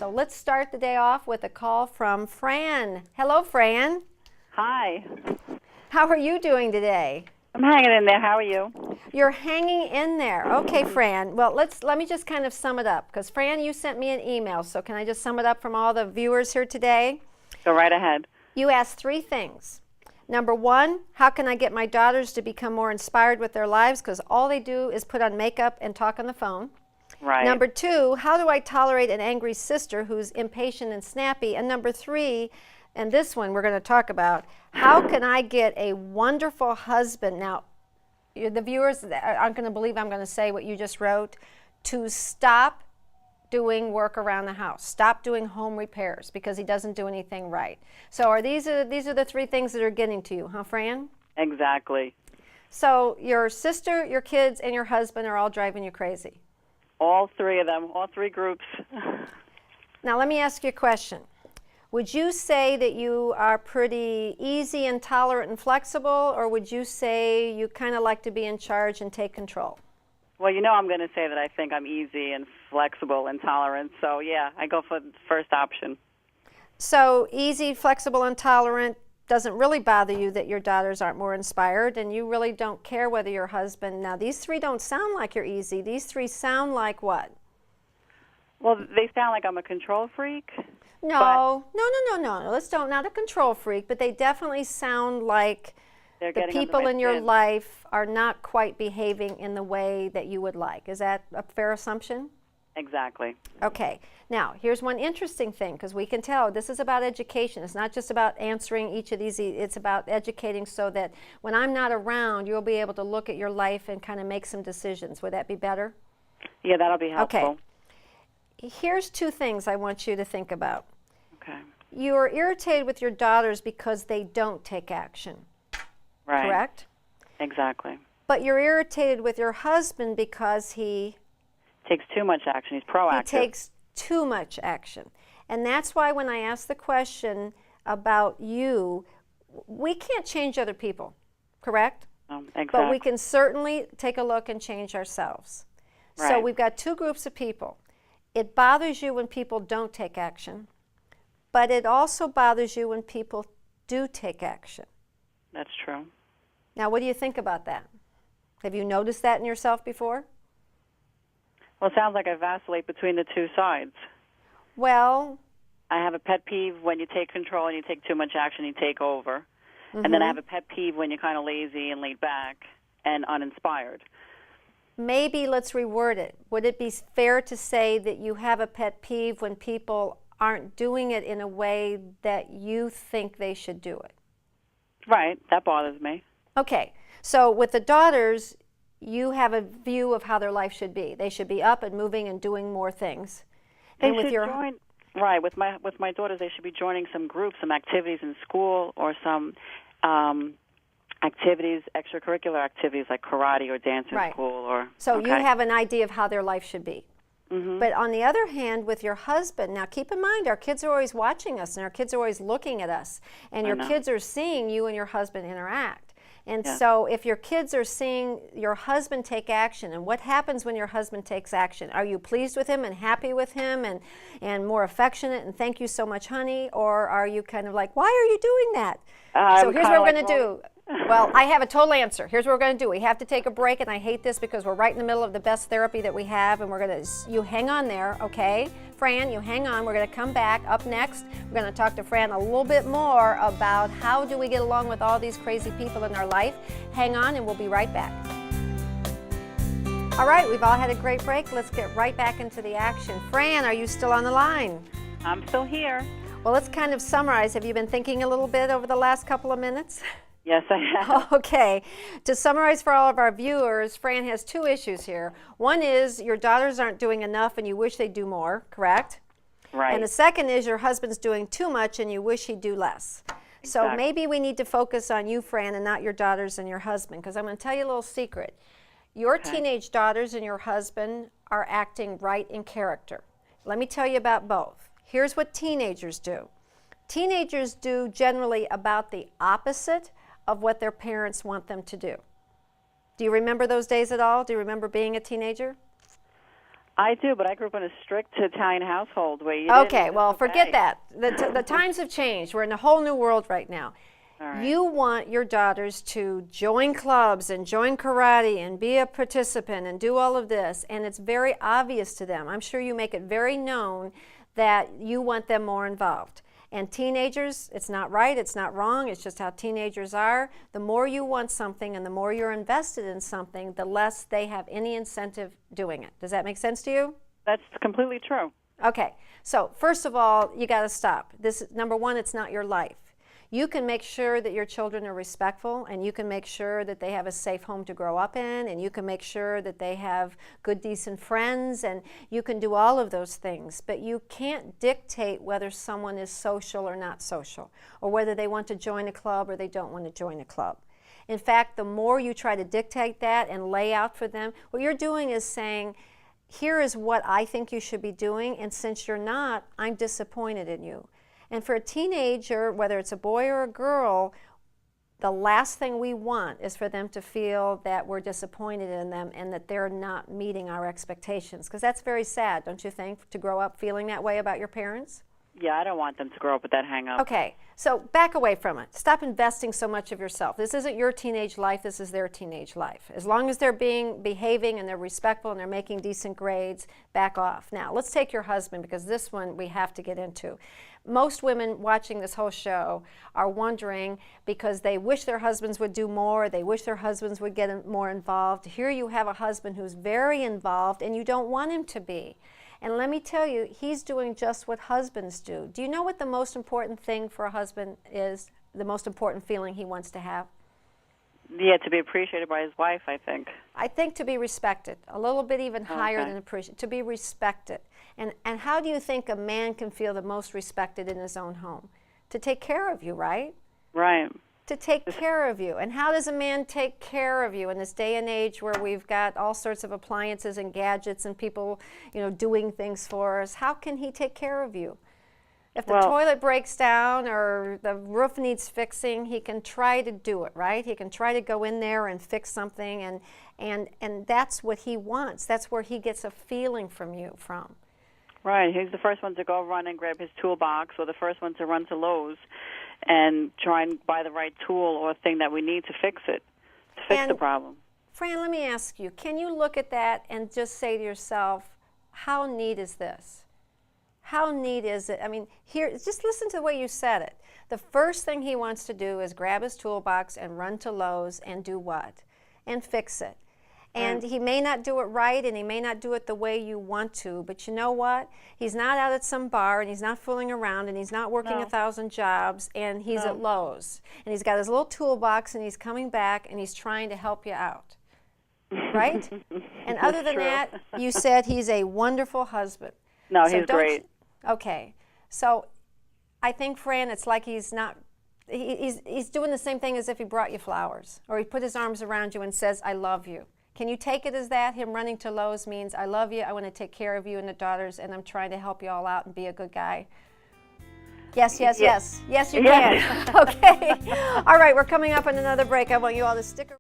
So let's start the day off with a call from Fran. Hello, Fran. Hi. How are you doing today? I'm hanging in there. How are you? You're hanging in there. Okay, Fran. Well, let me just kind of sum it up, because Fran, you sent me an email. So can I just sum it up from all the viewers here today? Go right ahead. You asked 3 things. Number 1, how can I get my daughters to become more inspired with their lives, because all they do is put on makeup and talk on the phone. Right. Number 2, how do I tolerate an angry sister who's impatient and snappy? And number 3, and this one we're going to talk about, how can I get a wonderful husband? Now, the viewers aren't going to believe I'm going to say what you just wrote, to stop doing work around the house. Stop doing home repairs because he doesn't do anything right. So these are the 3 things that are getting to you, huh, Fran? Exactly. So your sister, your kids, and your husband are all driving you crazy. All 3 of them, all 3 groups. Now let me ask you a question. Would you say that you are pretty easy and tolerant and flexible, or would you say you kind of like to be in charge and take control? Well, you know I'm going to say that I think I'm easy and flexible and tolerant. So, yeah, I go for the first option. So easy, flexible, and tolerant doesn't really bother you that your daughters aren't more inspired, and you really don't care whether your husband... Now, these 3 don't sound like you're easy. These 3 sound like what? Well, they sound like I'm a control freak. No. Let's don't, not a control freak, but they definitely sound like the people in your life are not quite behaving in the way that you would like. Is that a fair assumption? Exactly. Okay. Now, here's one interesting thing, because we can tell this is about education. It's not just about answering each of these. It's about educating so that when I'm not around, you'll be able to look at your life and kind of make some decisions. Would that be better? Yeah, that'll be helpful. Okay. Here's 2 things I want you to think about. Okay. You are irritated with your daughters because they don't take action. Right. Correct? Exactly. But you're irritated with your husband because he takes too much action. He's proactive. He takes too much action. And that's why when I ask the question about you, we can't change other people, correct? Exactly. But we can certainly take a look and change ourselves. Right. So we've got 2 groups of people. It bothers you when people don't take action, but it also bothers you when people do take action. That's true. Now, what do you think about that? Have you noticed that in yourself before? Well, it sounds like I vacillate between the 2 sides. Well, I have a pet peeve when you take control and you take too much action, you take over. And then I have a pet peeve when you're kind of lazy and laid back and uninspired. Maybe let's reword it. Would it be fair to say that you have a pet peeve when people aren't doing it in a way that you think they should do it? Right. That bothers me. Okay. So with the daughters, you have a view of how their life should be. They should be up and moving and doing more things. They should join. Right. With my daughters, they should be joining some groups, some activities in school, or some activities, extracurricular activities like karate or dance in school. So you have an idea of how their life should be. Mm-hmm. But on the other hand, with your husband, now keep in mind, our kids are always watching us, and our kids are always looking at us, and your kids are seeing you and your husband interact. And so if your kids are seeing your husband take action, and what happens when your husband takes action? Are you pleased with him and happy with him and more affectionate and thank you so much, honey? Or are you kind of like, why are you doing that? So here's what we're going to do. Well, I have a total answer. Here's what we're going to do. We have to take a break, and I hate this because we're right in the middle of the best therapy that we have, and we're going to, you hang on there, okay? Fran, you hang on. We're going to come back. Up next, we're going to talk to Fran a little bit more about how do we get along with all these crazy people in our life. Hang on, and we'll be right back. All right, we've all had a great break. Let's get right back into the action. Fran, are you still on the line? I'm still here. Well, let's kind of summarize. Have you been thinking a little bit over the last couple of minutes? Yes, I have. Okay. To summarize for all of our viewers, Fran has 2 issues here. One is your daughters aren't doing enough and you wish they'd do more, correct? Right. And the second is your husband's doing too much and you wish he'd do less. Exactly. So maybe we need to focus on you, Fran, and not your daughters and your husband, because I'm going to tell you a little secret. Your teenage daughters and your husband are acting right in character. Let me tell you about both. Here's what teenagers do. Teenagers do generally about the opposite of what their parents want them to do. Do you remember those days at all? Do you remember being a teenager? I do, but I grew up in a strict Italian household where you Okay, didn't well, forget obey. that. The times have changed. We're in a whole new world right now. All right. You want your daughters to join clubs and join karate and be a participant and do all of this, and it's very obvious to them. I'm sure you make it very known that you want them more involved. And teenagers, it's not right, it's not wrong, it's just how teenagers are. The more you want something and the more you're invested in something, the less they have any incentive doing it. Does that make sense to you? That's completely true. Okay, so first of all, you got to stop. This, number one, it's not your life. You can make sure that your children are respectful, and you can make sure that they have a safe home to grow up in, and you can make sure that they have good, decent friends, and you can do all of those things. But you can't dictate whether someone is social or not social, or whether they want to join a club or they don't want to join a club. In fact, the more you try to dictate that and lay out for them, what you're doing is saying, here is what I think you should be doing, and since you're not, I'm disappointed in you. And for a teenager, whether it's a boy or a girl, the last thing we want is for them to feel that we're disappointed in them and that they're not meeting our expectations. Because that's very sad, don't you think, to grow up feeling that way about your parents? Yeah, I don't want them to grow up with that hang-up. Okay, so back away from it. Stop investing so much of yourself. This isn't your teenage life, this is their teenage life. As long as they're behaving and they're respectful and they're making decent grades, back off. Now, let's take your husband, because this one we have to get into. Most women watching this whole show are wondering because they wish their husbands would do more, they wish their husbands would get more involved. Here you have a husband who's very involved and you don't want him to be. And let me tell you, he's doing just what husbands do. Do you know what the most important thing for a husband is, the most important feeling he wants to have? Yeah, to be appreciated by his wife, I think. I think to be respected, a little bit even higher Okay. than appreciated, to be respected. And how do you think a man can feel the most respected in his own home? To take care of you, right? Right. To take care of you. And how does a man take care of you in this day and age where we've got all sorts of appliances and gadgets and people, doing things for us? How can he take care of you? If the toilet breaks down or the roof needs fixing, he can try to do it, right? He can try to go in there and fix something, and that's what he wants. That's where he gets a feeling from you from. Right. He's the first one to go run and grab his toolbox, or the first one to run to Lowe's and try and buy the right tool or thing that we need to fix it, to fix the problem. Fran, let me ask you, can you look at that and just say to yourself, how neat is this? How neat is it? I mean, here, just listen to the way you said it. The first thing he wants to do is grab his toolbox and run to Lowe's and do what? And fix it. And he may not do it right, and he may not do it the way you want to, but you know what? He's not out at some bar, and he's not fooling around, and he's not working 1,000 jobs, and he's at Lowe's. And he's got his little toolbox, and he's coming back, and he's trying to help you out. Right? And other than that, you said he's a wonderful husband. No, he's great. Okay. So I think, Fran, it's like he's not, he's doing the same thing as if he brought you flowers, or he put his arms around you and says, I love you. Can you take it as that? Him running to Lowe's means, I love you, I want to take care of you and the daughters, and I'm trying to help you all out and be a good guy. Yes, yes, yes. Yes, you can. Okay. All right, we're coming up on another break. I want you all to stick around.